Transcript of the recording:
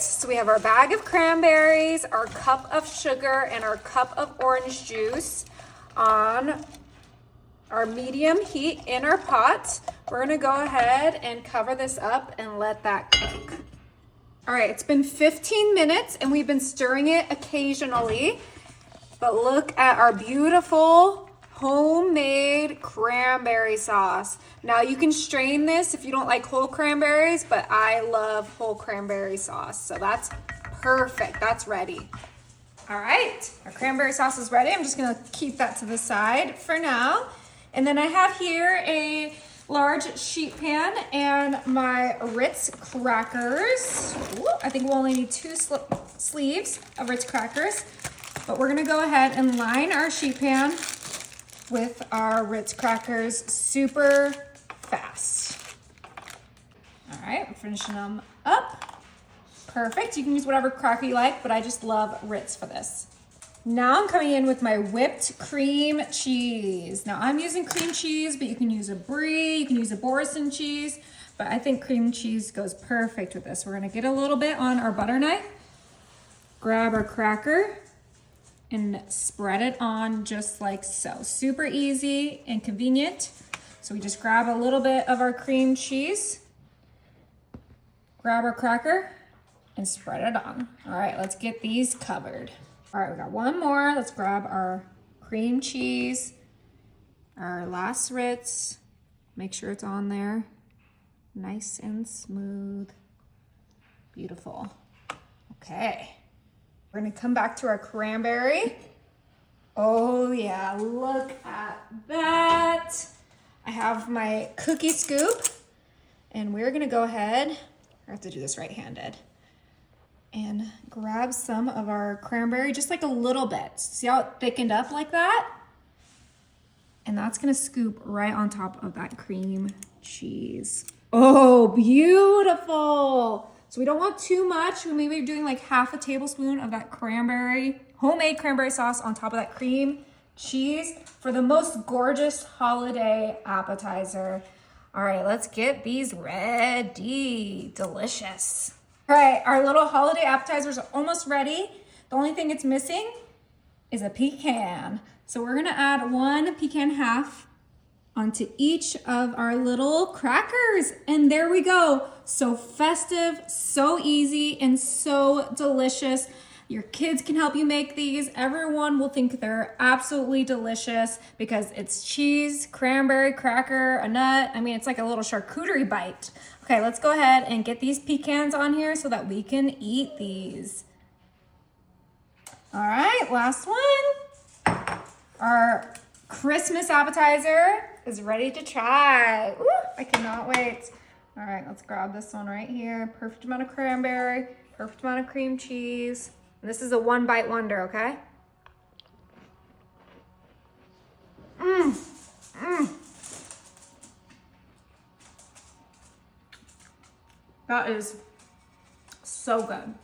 so we have our bag of cranberries, our cup of sugar, and our cup of orange juice on our medium heat in our pot. We're gonna go ahead and cover this up and let that cook. All right, it's been 15 minutes and we've been stirring it occasionally, but look at our beautiful homemade cranberry sauce. Now you can strain this if you don't like whole cranberries, but I love whole cranberry sauce. So that's perfect, that's ready. All right, our cranberry sauce is ready. I'm just gonna keep that to the side for now. And then I have here a large sheet pan and my Ritz crackers. Ooh, I think we'll only need 2 sleeves of Ritz crackers, but we're gonna go ahead and line our sheet pan with our Ritz crackers super fast. All right, I'm finishing them up. Perfect, you can use whatever cracker you like, but I just love Ritz for this. Now I'm coming in with my whipped cream cheese. Now I'm using cream cheese, but you can use a brie, you can use a Boursin cheese, but I think cream cheese goes perfect with this. We're gonna get a little bit on our butter knife, grab our cracker, and spread it on just like so. Super easy and convenient. So we just grab a little bit of our cream cheese, grab our cracker, and spread it on. All right, let's get these covered. All right, we got one more. Let's grab our cream cheese, our last Ritz. Make sure it's on there. Nice and smooth. Beautiful. Okay. We're gonna come back to our cranberry. Oh yeah, look at that. I have my cookie scoop and we're gonna go ahead, I have to do this right-handed, and grab some of our cranberry, just like a little bit. See how it thickened up like that? And that's gonna scoop right on top of that cream cheese. Oh, beautiful. So we don't want too much. We may be doing like half a tablespoon of that cranberry, homemade cranberry sauce on top of that cream cheese for the most gorgeous holiday appetizer. All right, let's get these ready. Delicious. All right, our little holiday appetizers are almost ready. The only thing it's missing is a pecan. So we're gonna add 1 pecan half onto each of our little crackers. And there we go. So festive, so easy, and so delicious. Your kids can help you make these. Everyone will think they're absolutely delicious because it's cheese, cranberry, cracker, a nut. I mean, it's like a little charcuterie bite. Okay, let's go ahead and get these pecans on here so that we can eat these. All right, last one. Our Christmas appetizer is ready to try. Ooh, I cannot wait. All right, let's grab this one right here. Perfect amount of cranberry, perfect amount of cream cheese. And this is a 1-bite wonder, okay? That is so good.